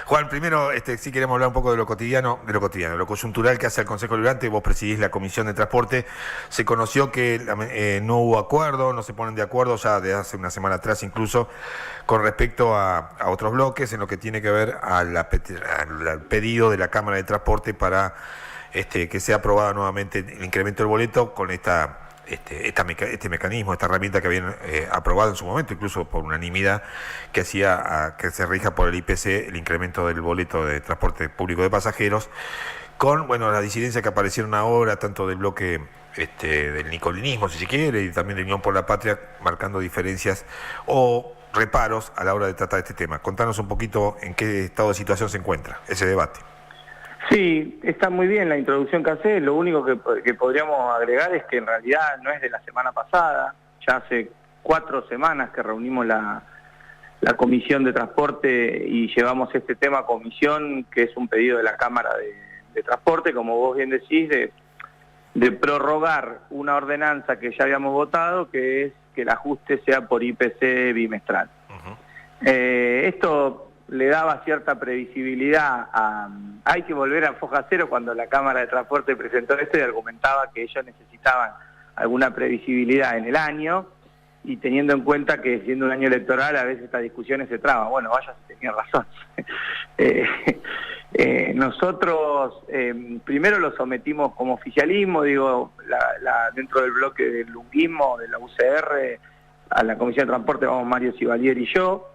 Juan, primero, sí queremos hablar un poco de lo cotidiano, de lo coyuntural que hace el Consejo Deliberante. Vos presidís la Comisión de Transporte. Se conoció que no hubo acuerdo, no se ponen de acuerdo ya de hace una semana atrás incluso, con respecto a otros bloques en lo que tiene que ver al pedido de la Cámara de Transporte para que sea aprobado nuevamente el incremento del boleto con este mecanismo, esta herramienta que habían aprobado en su momento, incluso por unanimidad, que hacía que se rija por el IPC el incremento del boleto de transporte público de pasajeros, con la disidencia que aparecieron ahora, tanto del bloque del nicolinismo, si se quiere, y también de Unión por la Patria, marcando diferencias o reparos a la hora de tratar este tema. Contanos un poquito en qué estado de situación se encuentra ese debate. Sí, está muy bien la introducción que hace. Lo único que podríamos agregar es que en realidad no es de la semana pasada, ya hace 4 semanas que reunimos la Comisión de Transporte y llevamos este tema a comisión, que es un pedido de la Cámara de Transporte, como vos bien decís, de prorrogar una ordenanza que ya habíamos votado, que es que el ajuste sea por IPC bimestral. Esto le daba cierta previsibilidad hay que volver a foja cero cuando la Cámara de Transporte presentó esto y argumentaba que ellos necesitaban alguna previsibilidad en el año, y teniendo en cuenta que siendo un año electoral a veces estas discusiones se traban. Bueno, vaya si tenían razón. Nosotros primero lo sometimos como oficialismo, dentro del bloque del lunguismo, de la UCR, a la Comisión de Transporte vamos Mario Sivalier y yo.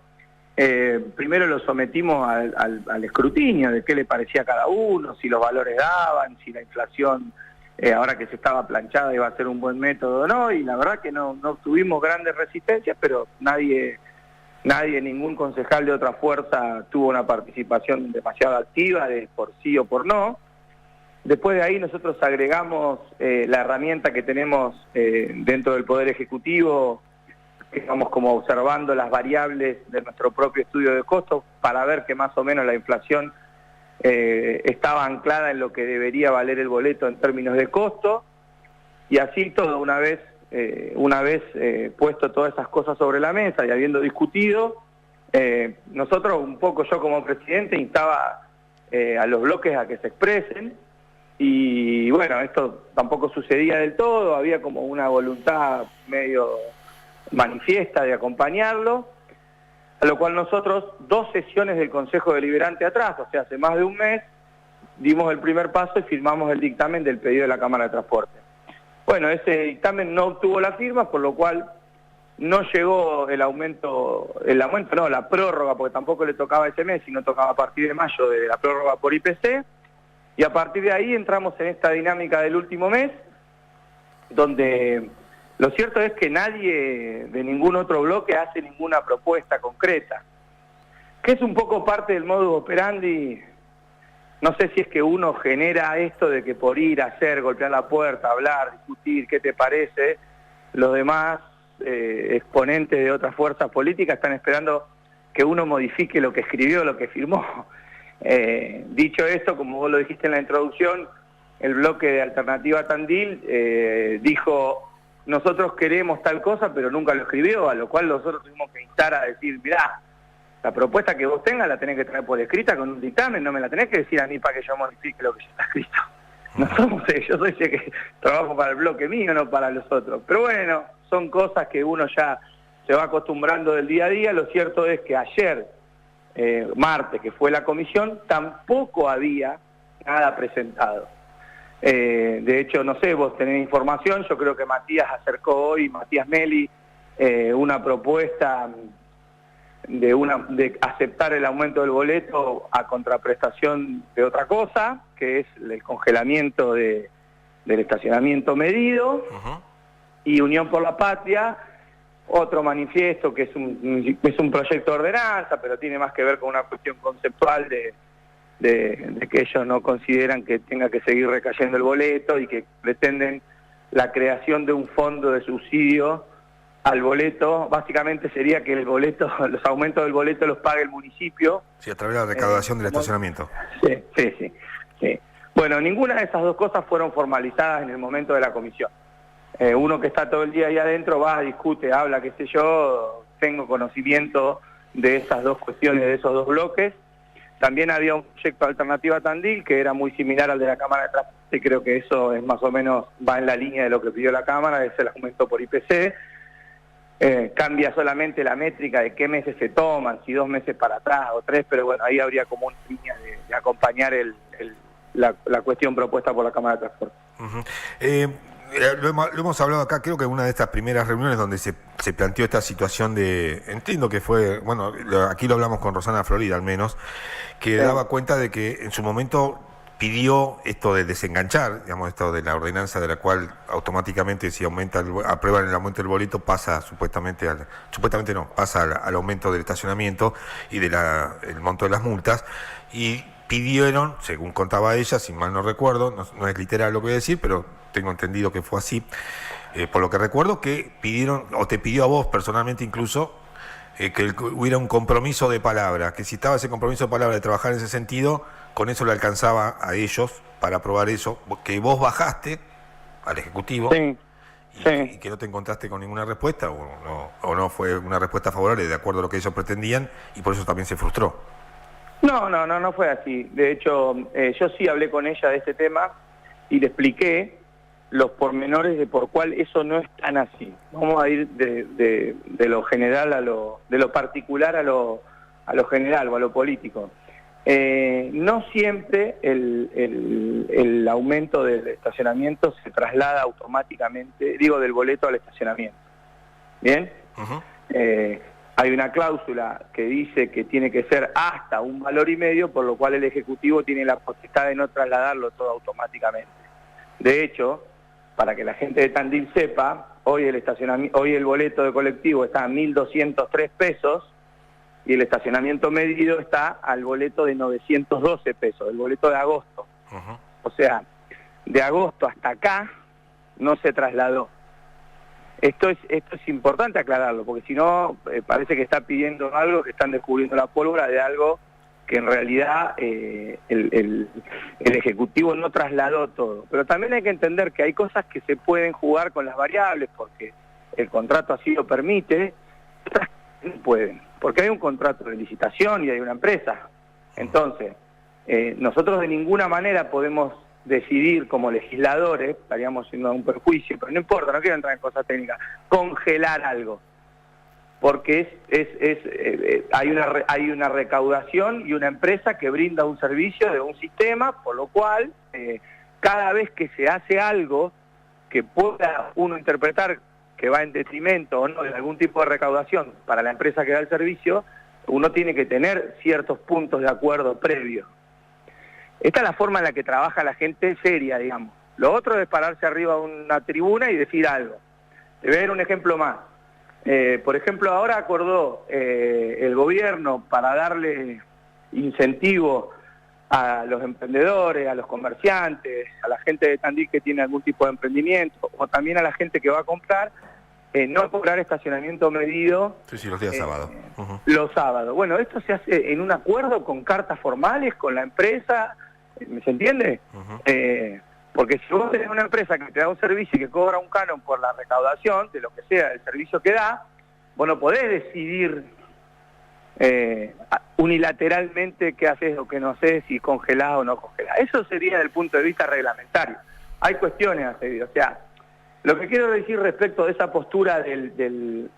Primero lo sometimos al escrutinio de qué le parecía a cada uno, si los valores daban, si la inflación, ahora que se estaba planchada, iba a ser un buen método o no, y la verdad que no tuvimos grandes resistencias, pero nadie, ningún concejal de otra fuerza tuvo una participación demasiado activa de por sí o por no. Después de ahí nosotros agregamos la herramienta que tenemos dentro del Poder Ejecutivo, que estamos como observando las variables de nuestro propio estudio de costos para ver que más o menos la inflación estaba anclada en lo que debería valer el boleto en términos de costo, y así todo, una vez puesto todas esas cosas sobre la mesa y habiendo discutido, nosotros un poco, yo como presidente instaba a los bloques a que se expresen, y bueno, esto tampoco sucedía del todo, había como una voluntad medio manifiesta de acompañarlo, a lo cual nosotros 2 sesiones del Consejo Deliberante atrás, o sea, hace más de un mes, dimos el primer paso y firmamos el dictamen del pedido de la Cámara de Transporte. Bueno, ese dictamen no obtuvo la firma, por lo cual no llegó la prórroga, porque tampoco le tocaba ese mes, sino tocaba a partir de mayo de la prórroga por IPC, y a partir de ahí entramos en esta dinámica del último mes, donde lo cierto es que nadie de ningún otro bloque hace ninguna propuesta concreta, que es un poco parte del modus operandi. No sé si es que uno genera esto de que por ir a hacer, golpear la puerta, hablar, discutir, ¿qué te parece? Los demás exponentes de otras fuerzas políticas están esperando que uno modifique lo que escribió, lo que firmó. Dicho esto, como vos lo dijiste en la introducción, el bloque de Alternativa Tandil dijo: nosotros queremos tal cosa, pero nunca lo escribió, a lo cual nosotros tuvimos que instar a decir: mirá, la propuesta que vos tengas la tenés que traer por escrita con un dictamen, no me la tenés que decir a mí para que yo modifique lo que ya está escrito. No somos yo soy ese que trabajo para el bloque mío, no para los otros. Pero bueno, son cosas que uno ya se va acostumbrando del día a día. Lo cierto es que ayer, martes, que fue la comisión, tampoco había nada presentado. De hecho, no sé, vos tenés información, yo creo que Matías Meli, una propuesta de aceptar el aumento del boleto a contraprestación de otra cosa, que es el congelamiento del estacionamiento medido. Y Unión por la Patria, otro manifiesto que es un proyecto de ordenanza, pero tiene más que ver con una cuestión conceptual de que ellos no consideran que tenga que seguir recayendo el boleto y que pretenden la creación de un fondo de subsidio al boleto. Básicamente sería que el boleto, los aumentos del boleto los pague el municipio. Sí, a través de la recaudación del estacionamiento. Sí. Bueno, ninguna de esas dos cosas fueron formalizadas en el momento de la comisión. Uno que está todo el día ahí adentro va, discute, habla, qué sé yo, tengo conocimiento de esas dos cuestiones, de esos dos bloques. También había un proyecto de Alternativa Tandil que era muy similar al de la Cámara de Transporte, creo que eso es más o menos, va en la línea de lo que pidió la Cámara, es el aumento por IPC. Cambia solamente la métrica de qué meses se toman, si 2 meses para atrás o 3, pero bueno, ahí habría como una línea de acompañar la cuestión propuesta por la Cámara de Transporte. Lo hemos hablado acá, creo que en una de estas primeras reuniones donde se planteó esta situación de, entiendo que fue, bueno, aquí lo hablamos con Rosana Florida al menos, que daba cuenta de que en su momento pidió esto de desenganchar, digamos, esto de la ordenanza de la cual automáticamente si aprueban el aumento del boleto pasa pasa al aumento del estacionamiento y el monto de las multas, y pidieron, según contaba ella, si mal no recuerdo, no es literal lo que voy a decir, pero tengo entendido que fue así, por lo que recuerdo, que pidieron, o te pidió a vos personalmente incluso, que hubiera un compromiso de palabra, que si estaba ese compromiso de palabra de trabajar en ese sentido, con eso le alcanzaba a ellos para aprobar eso, que vos bajaste al Ejecutivo. Sí. Y que no te encontraste con ninguna respuesta, o no fue una respuesta favorable de acuerdo a lo que ellos pretendían, y por eso también se frustró. No fue así. De hecho, yo sí hablé con ella de este tema y le expliqué los pormenores de por cuál eso no es tan así. Vamos a ir de lo general de lo particular a lo general o a lo político. No siempre el aumento del estacionamiento se traslada automáticamente, del boleto al estacionamiento. ¿Bien? Uh-huh. Hay una cláusula que dice que tiene que ser hasta un valor y medio, por lo cual el Ejecutivo tiene la potestad de no trasladarlo todo automáticamente. De hecho, para que la gente de Tandil sepa, hoy el boleto de colectivo está a 1.203 pesos y el estacionamiento medido está al boleto de 912 pesos, el boleto de agosto. Uh-huh. O sea, de agosto hasta acá no se trasladó. Esto es importante aclararlo, porque si no, parece que está pidiendo algo, que están descubriendo la pólvora de algo que en realidad el Ejecutivo no trasladó todo. Pero también hay que entender que hay cosas que se pueden jugar con las variables, porque el contrato así lo permite, otras no pueden, porque hay un contrato de licitación y hay una empresa. Entonces, nosotros de ninguna manera podemos decidir como legisladores, estaríamos siendo un perjuicio, pero no importa, no quiero entrar en cosas técnicas, congelar algo, porque hay una recaudación y una empresa que brinda un servicio de un sistema, por lo cual cada vez que se hace algo que pueda uno interpretar que va en detrimento o no de algún tipo de recaudación para la empresa que da el servicio, uno tiene que tener ciertos puntos de acuerdo previos. Esta es la forma en la que trabaja la gente seria, digamos. Lo otro es pararse arriba de una tribuna y decir algo. Te voy a dar un ejemplo más. Por ejemplo, ahora acordó el gobierno para darle incentivo a los emprendedores, a los comerciantes, a la gente de Tandil que tiene algún tipo de emprendimiento, o también a la gente que va a comprar, no cobrar estacionamiento medido. Sí, los días sábados. Uh-huh. Los sábados. Bueno, esto se hace en un acuerdo con cartas formales, con la empresa, ¿se entiende? Uh-huh. Porque si vos tenés una empresa que te da un servicio y que cobra un canon por la recaudación, de lo que sea, del servicio que da, vos no podés decidir unilateralmente qué haces o qué no haces, si congelás o no congelás. Eso sería desde el punto de vista reglamentario. Hay cuestiones a seguir, o sea, lo que quiero decir respecto de esa postura del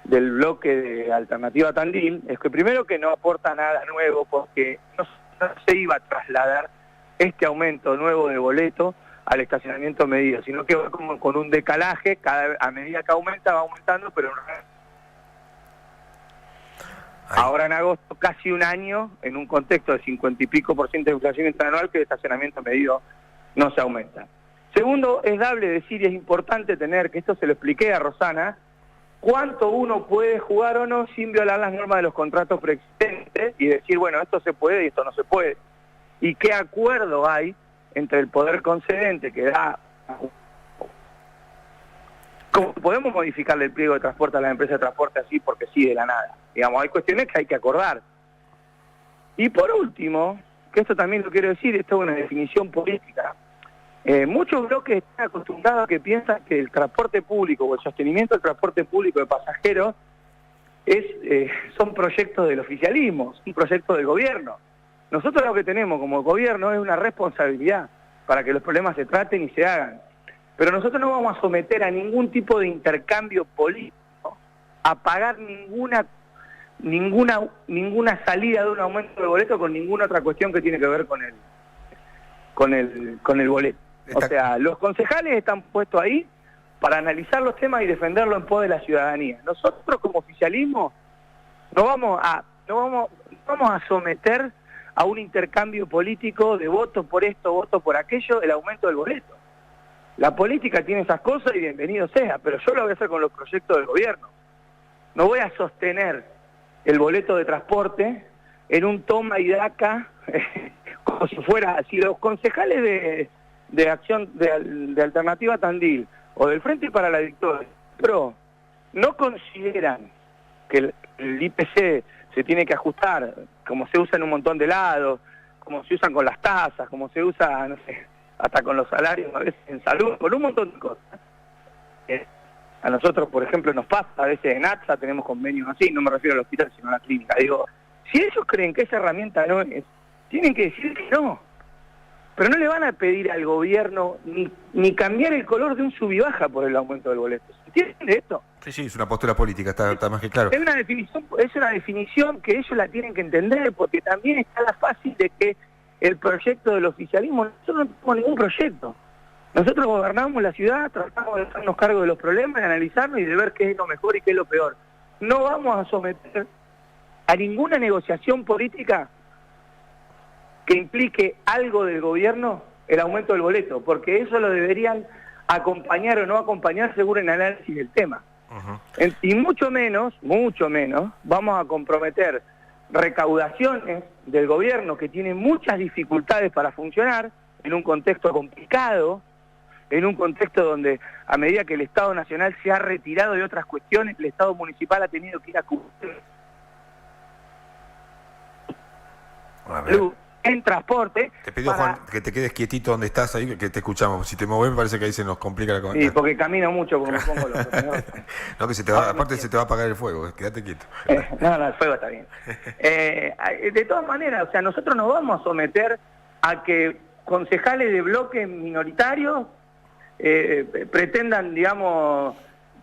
bloque de Alternativa Tandil es que primero que no aporta nada nuevo, porque no se iba a trasladar este aumento nuevo de boleto al estacionamiento medido, sino que va como con un decalaje, a medida que aumenta, va aumentando, pero ahora en agosto, casi un año, en un contexto de 50 y pico % de inflación interanual, que el estacionamiento medido no se aumenta. Segundo, es dable decir y es importante tener, que esto se lo expliqué a Rosana, cuánto uno puede jugar o no sin violar las normas de los contratos preexistentes y decir, bueno, esto se puede y esto no se puede. Y qué acuerdo hay entre el poder concedente que da... ¿Cómo podemos modificarle el pliego de transporte a la empresa de transporte así porque sí de la nada? Digamos, hay cuestiones que hay que acordar. Y por último, que esto también lo quiero decir, esto es una definición política. Muchos bloques están acostumbrados a que piensan que el transporte público o el sostenimiento del transporte público de pasajeros son proyectos del oficialismo, son proyectos del gobierno. Nosotros lo que tenemos como gobierno es una responsabilidad para que los problemas se traten y se hagan. Pero nosotros no vamos a someter a ningún tipo de intercambio político, a pagar ninguna salida de un aumento de boleto con ninguna otra cuestión que tiene que ver con el boleto. O sea, los concejales están puestos ahí para analizar los temas y defenderlo en pos de la ciudadanía. Nosotros como oficialismo no vamos a someter a un intercambio político de votos por esto, votos por aquello, el aumento del boleto. La política tiene esas cosas y bienvenido sea, pero yo lo voy a hacer con los proyectos del gobierno. No voy a sostener el boleto de transporte en un toma y daca, como si fuera, si los concejales de acción de Alternativa Tandil o del Frente para la Victoria, pero no consideran que el IPC se tiene que ajustar, como se usa en un montón de lados, como se usan con las tasas, como se usa, no sé, hasta con los salarios a veces en salud, con un montón de cosas. A nosotros, por ejemplo, nos pasa, a veces en ATSA tenemos convenios así, no me refiero al hospital, sino a la clínica. Digo, si ellos creen que esa herramienta no es, tienen que decir que no. Pero no le van a pedir al gobierno ni cambiar el color de un sub y baja por el aumento del boleto. ¿Entiende esto? Sí, es una postura política, está más que claro. Es una definición que ellos la tienen que entender, porque también está la fácil de que el proyecto del oficialismo, nosotros no tenemos ningún proyecto. Nosotros gobernamos la ciudad, tratamos de hacernos cargo de los problemas, de analizarnos y de ver qué es lo mejor y qué es lo peor. No vamos a someter a ninguna negociación política que implique algo del gobierno el aumento del boleto, porque eso lo deberían acompañar o no acompañar según el análisis del tema. Y mucho menos vamos a comprometer recaudaciones del gobierno que tiene muchas dificultades para funcionar en un contexto complicado, en un contexto donde a medida que el Estado Nacional se ha retirado de otras cuestiones, el Estado Municipal ha tenido que ir a cubrir en transporte. Te pido, Juan, que te quedes quietito donde estás ahí, que te escuchamos. Si te mueves, me parece que ahí se nos complica la cosa. Sí, porque camino mucho, como me pongo loco. No, que se te va, aparte se te va a apagar el fuego, quédate quieto. No, el fuego está bien. De todas maneras, o sea, nosotros nos vamos a someter a que concejales de bloques minoritarios pretendan, digamos,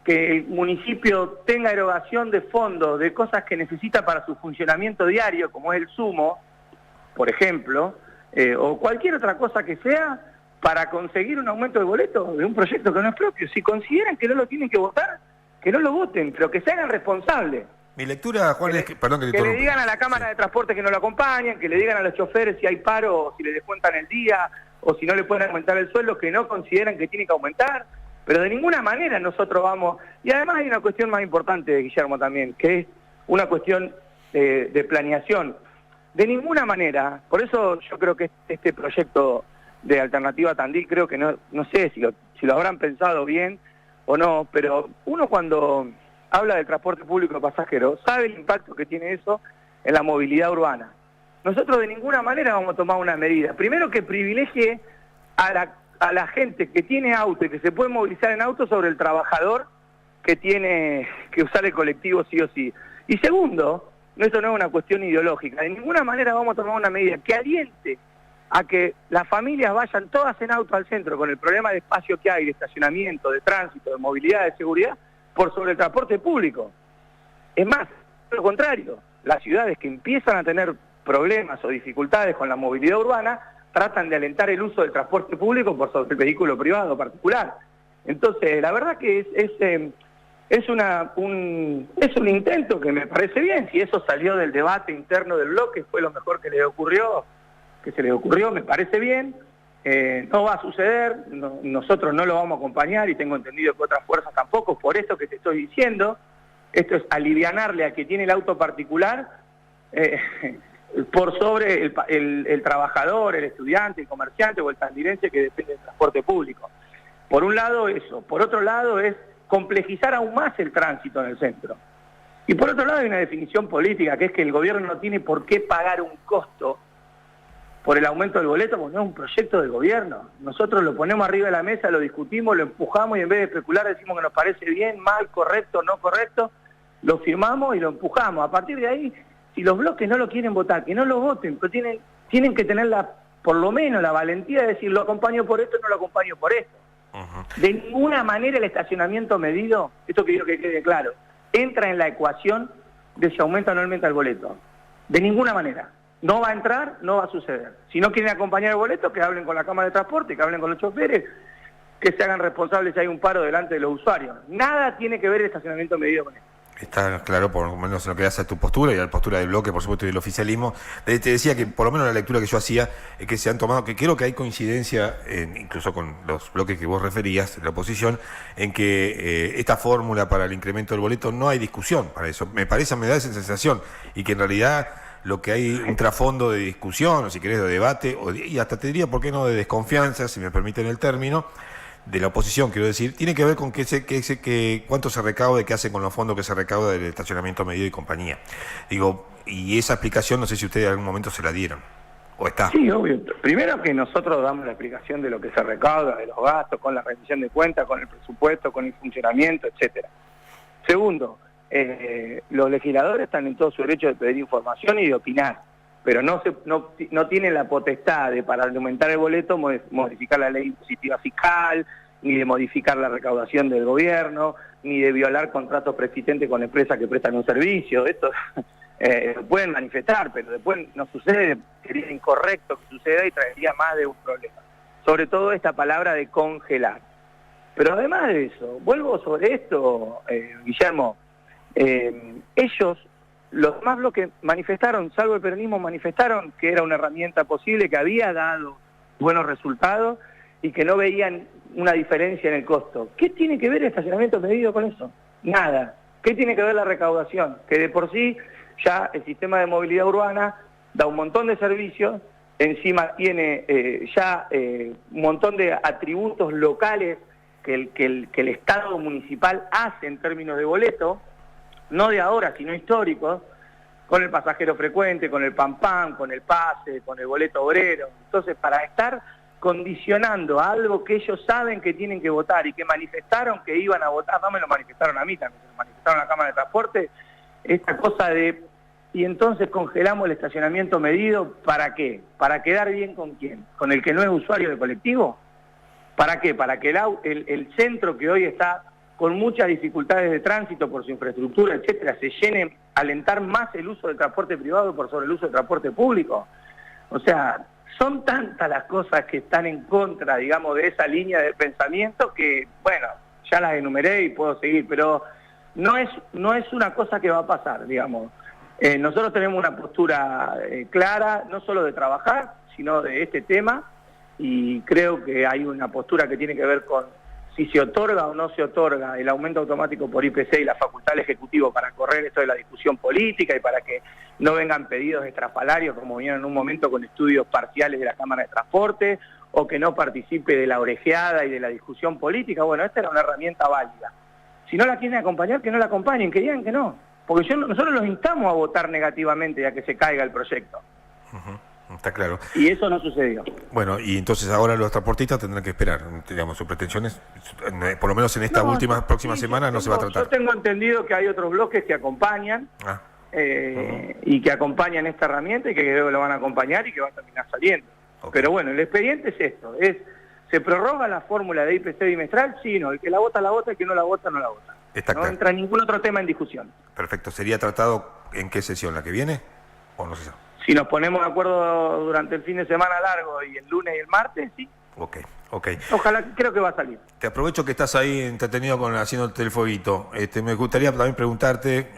que el municipio tenga erogación de fondos, de cosas que necesita para su funcionamiento diario, como es el sumo, por ejemplo, o cualquier otra cosa que sea, para conseguir un aumento de boleto de un proyecto que no es propio. Si consideran que no lo tienen que votar, que no lo voten, pero que se hagan responsables. Mi lectura, Juan, es que, perdón que te le digan a la Cámara de Transporte que no lo acompañan, que le digan a los choferes si hay paro o si le descuentan el día, o si no le pueden aumentar el sueldo, que no consideran que tiene que aumentar, pero de ninguna manera nosotros vamos... Y además hay una cuestión más importante, Guillermo, también, que es una cuestión de planeación. De ninguna manera, por eso yo creo que este proyecto de Alternativa Tandil, creo que no sé si lo habrán pensado bien o no, pero uno cuando habla del transporte público de pasajeros sabe el impacto que tiene eso en la movilidad urbana. Nosotros de ninguna manera vamos a tomar una medida. Primero, que privilegie a la gente que tiene auto y que se puede movilizar en auto sobre el trabajador que tiene que usar el colectivo sí o sí. Y segundo, esto no es una cuestión ideológica, de ninguna manera vamos a tomar una medida que aliente a que las familias vayan todas en auto al centro con el problema de espacio que hay, de estacionamiento, de tránsito, de movilidad, de seguridad, por sobre el transporte público. Es más, lo contrario, las ciudades que empiezan a tener problemas o dificultades con la movilidad urbana tratan de alentar el uso del transporte público por sobre el vehículo privado particular. Entonces, la verdad que es un intento que me parece bien. Si eso salió del debate interno del bloque, fue lo mejor que se les ocurrió, me parece bien. No va a suceder, nosotros no lo vamos a acompañar y tengo entendido que otras fuerzas tampoco, por esto que te estoy diciendo. Esto es alivianarle a que tiene el auto particular por sobre el trabajador, el estudiante, el comerciante o el tandilense que depende del transporte público. Por un lado eso, por otro lado es complejizar aún más el tránsito en el centro. Y por otro lado hay una definición política, que es que el gobierno no tiene por qué pagar un costo por el aumento del boleto, porque no es un proyecto del gobierno. Nosotros lo ponemos arriba de la mesa, lo discutimos, lo empujamos y en vez de especular decimos que nos parece bien, mal, correcto, no correcto, lo firmamos y lo empujamos. A partir de ahí, si los bloques no lo quieren votar, que no lo voten, pero tienen que tener por lo menos la valentía de decir, lo acompaño por esto, no lo acompaño por esto. De ninguna manera el estacionamiento medido, esto quiero que quede claro, entra en la ecuación de si aumenta o no aumenta el boleto. De ninguna manera. No va a entrar, no va a suceder. Si no quieren acompañar el boleto, que hablen con la Cámara de Transporte, que hablen con los choferes, que se hagan responsables si hay un paro delante de los usuarios. Nada tiene que ver el estacionamiento medido con esto. Está claro, por lo menos en lo que hace a tu postura y a la postura del bloque, por supuesto, y del oficialismo. Te decía que, por lo menos la lectura que yo hacía, es que se han tomado, que creo que hay coincidencia, incluso con los bloques que vos referías, de la oposición, en que esta fórmula para el incremento del boleto no hay discusión para eso. Me da esa sensación, y que en realidad lo que hay un trasfondo de discusión, o si querés de debate, y hasta te diría, ¿por qué no?, de desconfianza, si me permiten el término, de la oposición, quiero decir, tiene que ver con cuánto se recauda, qué hacen con los fondos que se recauda del estacionamiento medido y compañía. Digo, y esa explicación no sé si ustedes en algún momento se la dieron, o está. Sí, obvio. Primero que nosotros damos la explicación de lo que se recauda, de los gastos, con la rendición de cuentas, con el presupuesto, con el funcionamiento, etcétera. Segundo, los legisladores están en todo su derecho de pedir información y de opinar, pero no tienen la potestad de, para aumentar el boleto, modificar la ley impositiva fiscal, ni de modificar la recaudación del gobierno, ni de violar contratos preexistentes con empresas que prestan un servicio. Esto pueden manifestar, pero después no sucede, sería incorrecto que suceda y traería más de un problema. Sobre todo esta palabra de congelar. Pero además de eso, vuelvo sobre esto, Guillermo, ellos... Los demás bloques manifestaron, salvo el peronismo, manifestaron que era una herramienta posible, que había dado buenos resultados y que no veían una diferencia en el costo. ¿Qué tiene que ver el estacionamiento medido con eso? Nada. ¿Qué tiene que ver la recaudación? Que de por sí ya el sistema de movilidad urbana da un montón de servicios, encima tiene un montón de atributos locales que el Estado municipal hace en términos de boleto, no de ahora, sino históricos, con el pasajero frecuente, con el PAM, con el pase, con el boleto obrero. Entonces, para estar condicionando a algo que ellos saben que tienen que votar y que manifestaron que iban a votar, no me lo manifestaron a mí también, me lo manifestaron a la Cámara de Transporte, esta cosa de, y entonces congelamos el estacionamiento medido, ¿para qué? ¿Para quedar bien con quién? ¿Con el que no es usuario del colectivo? ¿Para qué? Para que el centro que hoy está con muchas dificultades de tránsito por su infraestructura, etcétera, se llene, alentar más el uso del transporte privado por sobre el uso del transporte público. O sea, son tantas las cosas que están en contra, digamos, de esa línea de pensamiento que, bueno, ya las enumeré y puedo seguir, pero no es una cosa que va a pasar, digamos. Nosotros tenemos una postura clara, no solo de trabajar, sino de este tema, y creo que hay una postura que tiene que ver con si se otorga o no se otorga el aumento automático por IPC y la facultad del Ejecutivo para correr esto de la discusión política y para que no vengan pedidos estrafalarios como vinieron en un momento con estudios parciales de la Cámara de Transporte, o que no participe de la orejeada y de la discusión política. Bueno, esta era una herramienta válida. Si no la quieren acompañar, que no la acompañen, que digan que no. Porque nosotros los instamos a votar negativamente ya que se caiga el proyecto. Está claro. Y eso no sucedió. Bueno, y entonces ahora los transportistas tendrán que esperar, digamos, sus pretensiones, por lo menos en esta próxima semana no se va a tratar. Yo tengo entendido que hay otros bloques que acompañan y que acompañan esta herramienta y que creo que lo van a acompañar y que va a terminar saliendo. Okay. Pero bueno, el expediente es esto, ¿se prorroga la fórmula de IPC bimestral? Sí, no, el que la vota, el que no la vota, no la vota. No entra ningún otro tema en discusión. Perfecto, ¿sería tratado en qué sesión, la que viene o no sé? Si nos ponemos de acuerdo durante el fin de semana largo y el lunes y el martes, sí. Ok. Ojalá, creo que va a salir. Te aprovecho que estás ahí entretenido haciéndote el fueguito. Me gustaría también preguntarte,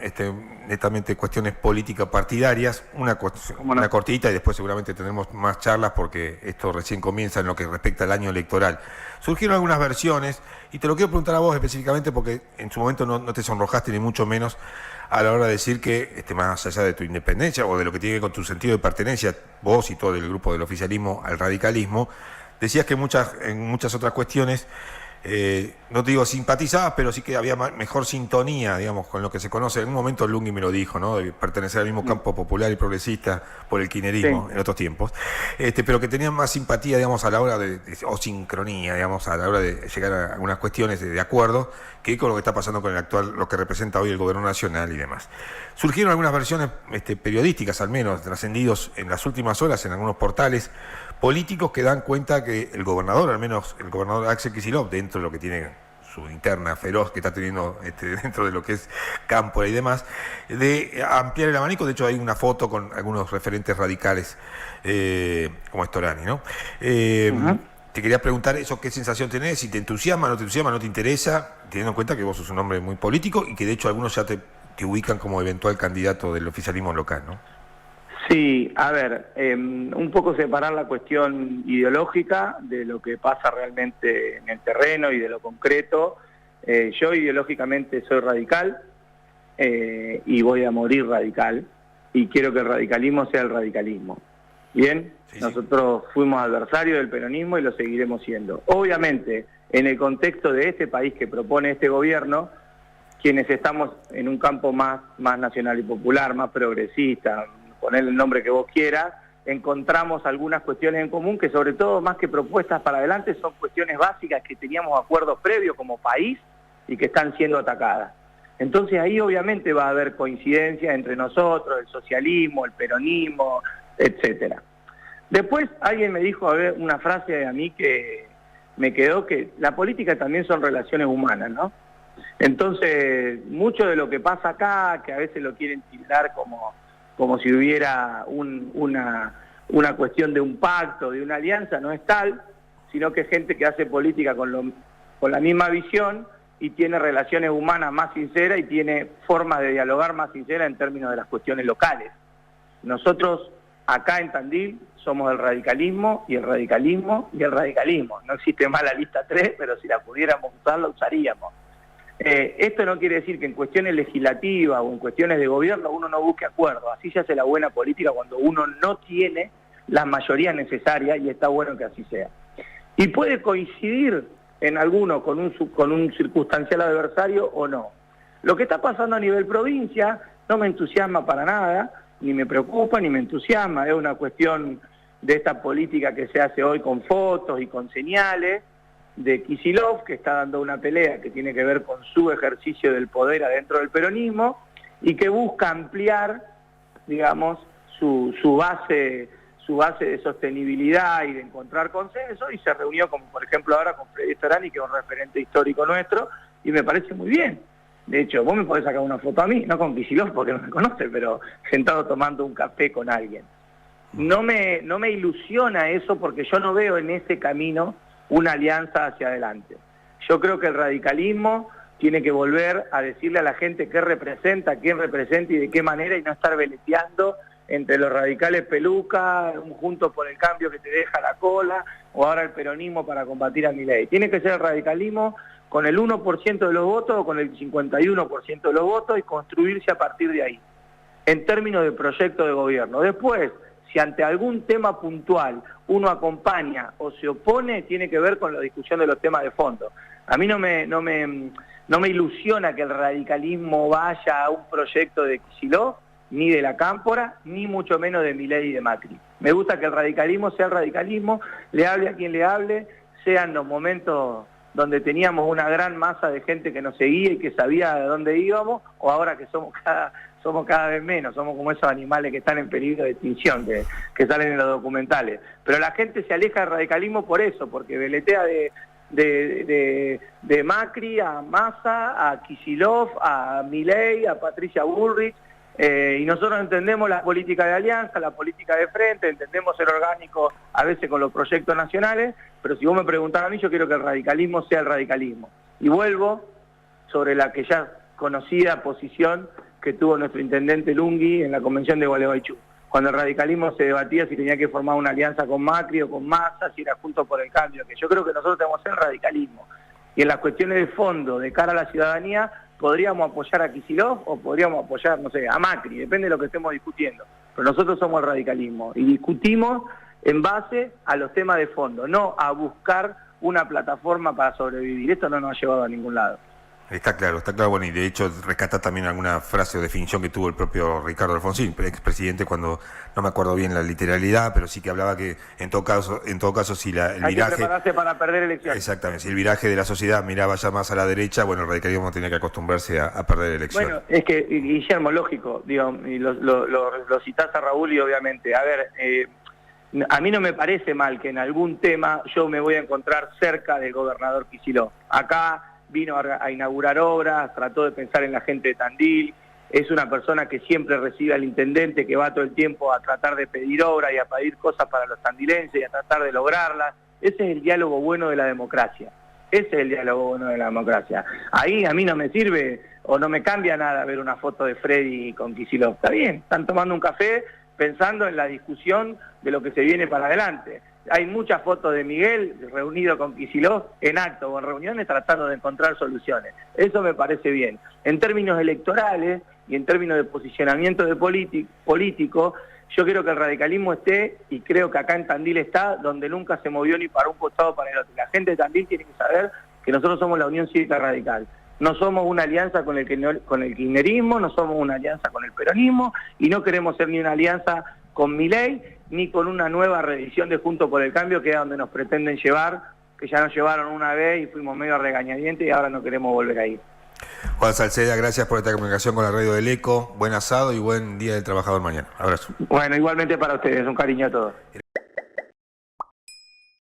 netamente cuestiones políticas partidarias, una cortita y después seguramente tendremos más charlas porque esto recién comienza en lo que respecta al año electoral. Surgieron algunas versiones y te lo quiero preguntar a vos específicamente porque en su momento no te sonrojaste ni mucho menos a la hora de decir que, más allá de tu independencia o de lo que tiene que ver con tu sentido de pertenencia, vos y todo el grupo del oficialismo al radicalismo, decías que en muchas otras cuestiones no te digo simpatizabas, pero sí que había mejor sintonía, digamos, con lo que se conoce. En un momento Lungi me lo dijo, ¿no? De pertenecer al mismo campo popular y progresista por el kirchnerismo en otros tiempos, pero que tenían más simpatía, digamos, a la hora o sincronía, digamos, a la hora de llegar a algunas cuestiones de acuerdo, que con lo que está pasando con el actual, lo que representa hoy el gobierno nacional y demás. Surgieron algunas versiones periodísticas, al menos, trascendidos en las últimas horas en algunos portales políticos que dan cuenta que el gobernador, al menos el gobernador Axel Kicillof, dentro de lo que tiene su interna feroz que está teniendo dentro de lo que es Cámpora y demás, de ampliar el abanico. De hecho, hay una foto con algunos referentes radicales, como Storani, ¿no? Te quería preguntar eso, ¿qué sensación tenés? Si te entusiasma, no te interesa, teniendo en cuenta que vos sos un hombre muy político y que de hecho algunos ya te ubican como eventual candidato del oficialismo local, ¿no? Sí, a ver, un poco separar la cuestión ideológica de lo que pasa realmente en el terreno y de lo concreto. Yo ideológicamente soy radical y voy a morir radical, y quiero que el radicalismo sea el radicalismo. ¿Bien? Sí, nosotros fuimos adversarios del peronismo y lo seguiremos siendo. Obviamente, en el contexto de este país que propone este gobierno, quienes estamos en un campo más nacional y popular, más progresista, ponerle el nombre que vos quieras, encontramos algunas cuestiones en común que, sobre todo, más que propuestas para adelante, son cuestiones básicas que teníamos acuerdos previos como país y que están siendo atacadas. Entonces ahí obviamente va a haber coincidencias entre nosotros, el socialismo, el peronismo, etcétera. Después alguien me dijo, a ver, una frase a mí que me quedó, que la política también son relaciones humanas, ¿no? Entonces, mucho de lo que pasa acá, que a veces lo quieren tildar como si hubiera una cuestión de un pacto, de una alianza, no es tal, sino que es gente que hace política con la misma visión y tiene relaciones humanas más sinceras y tiene formas de dialogar más sinceras en términos de las cuestiones locales. Nosotros acá en Tandil somos el radicalismo y el radicalismo y el radicalismo. No existe más la lista 3, pero si la pudiéramos usar, la usaríamos. Esto no quiere decir que en cuestiones legislativas o en cuestiones de gobierno uno no busque acuerdos. Así se hace la buena política cuando uno no tiene las mayorías necesarias, y está bueno que así sea. Y puede coincidir en alguno con un circunstancial adversario o no. Lo que está pasando a nivel provincia no me entusiasma para nada, ni me preocupa, ni me entusiasma. Es una cuestión de esta política que se hace hoy con fotos y con señales, de Kicillof, que está dando una pelea que tiene que ver con su ejercicio del poder adentro del peronismo y que busca ampliar, digamos, su base de sostenibilidad y de encontrar consenso, y se reunió, como por ejemplo ahora, con Freddy Storani, que es un referente histórico nuestro, y me parece muy bien. De hecho, vos me podés sacar una foto a mí, no con Kicillof porque no me conoce, pero sentado tomando un café con alguien. No me ilusiona eso, porque yo no veo en ese camino una alianza hacia adelante. Yo creo que el radicalismo tiene que volver a decirle a la gente qué representa, quién representa y de qué manera, y no estar veleteando entre los radicales peluca, un Juntos por el Cambio que te deja la cola, o ahora el peronismo para combatir a Milei. Tiene que ser el radicalismo con el 1% de los votos o con el 51% de los votos, y construirse a partir de ahí, en términos de proyecto de gobierno. Después, si ante algún tema puntual uno acompaña o se opone, tiene que ver con la discusión de los temas de fondo. A mí no me ilusiona que el radicalismo vaya a un proyecto de Kicillof, ni de la Cámpora, ni mucho menos de Milei y de Macri. Me gusta que el radicalismo sea el radicalismo, le hable a quien le hable, sean los momentos donde teníamos una gran masa de gente que nos seguía y que sabía de dónde íbamos, o ahora que somos cada vez menos, somos como esos animales que están en peligro de extinción, que salen en los documentales. Pero la gente se aleja del radicalismo por eso, porque veletea de Macri a Massa, a Kicillof, a Milei, a Patricia Bullrich, y nosotros entendemos la política de alianza, la política de frente, entendemos ser orgánico a veces con los proyectos nacionales, pero si vos me preguntás a mí, yo quiero que el radicalismo sea el radicalismo. Y vuelvo sobre la que ya conocida posición que tuvo nuestro intendente Lungi en la convención de Gualeguaychú, cuando el radicalismo se debatía si tenía que formar una alianza con Macri o con Massa, si era Juntos por el Cambio, que yo creo que nosotros tenemos que ser el radicalismo. Y en las cuestiones de fondo, de cara a la ciudadanía, podríamos apoyar a Kicillof o podríamos apoyar, no sé, a Macri, depende de lo que estemos discutiendo. Pero nosotros somos el radicalismo y discutimos en base a los temas de fondo, no a buscar una plataforma para sobrevivir. Esto no nos ha llevado a ningún lado. Está claro, bueno, y de hecho rescata también alguna frase o definición que tuvo el propio Ricardo Alfonsín, expresidente, cuando, no me acuerdo bien la literalidad, pero sí que hablaba que en todo caso si el Hay viraje... que prepararse para perder elecciones. Exactamente, si el viraje de la sociedad miraba ya más a la derecha, bueno, el radicalismo tenía que acostumbrarse a perder elecciones. Bueno, es que, Guillermo, lógico, digo, y lo citás a Raúl y obviamente, a ver, a mí no me parece mal que en algún tema yo me voy a encontrar cerca del gobernador Kicillof. Acá vino a inaugurar obras, trató de pensar en la gente de Tandil, es una persona que siempre recibe al intendente, que va todo el tiempo a tratar de pedir obras y a pedir cosas para los tandilenses y a tratar de lograrlas. Ese es el diálogo bueno de la democracia. Ese es el diálogo bueno de la democracia. Ahí a mí no me sirve o no me cambia nada ver una foto de Freddy con Kicillof. Está bien, están tomando un café pensando en la discusión de lo que se viene para adelante. Hay muchas fotos de Miguel reunido con Kicillof en acto o en reuniones tratando de encontrar soluciones. Eso me parece bien. En términos electorales y en términos de posicionamiento de político, yo quiero que el radicalismo esté, y creo que acá en Tandil está, donde nunca se movió ni para un costado para el otro. La gente de Tandil tiene que saber que nosotros somos la Unión Cívica Radical. No somos una alianza con el kirchnerismo, no somos una alianza con el peronismo, y no queremos ser ni una alianza con Milei, ni con una nueva revisión de Juntos por el Cambio, que es a donde nos pretenden llevar, que ya nos llevaron una vez y fuimos medio regañadientes y ahora no queremos volver a ir. Juan Salceda, gracias por esta comunicación con la Radio del Eco, buen asado y buen Día del Trabajador mañana. Abrazo. Bueno, igualmente para ustedes, un cariño a todos.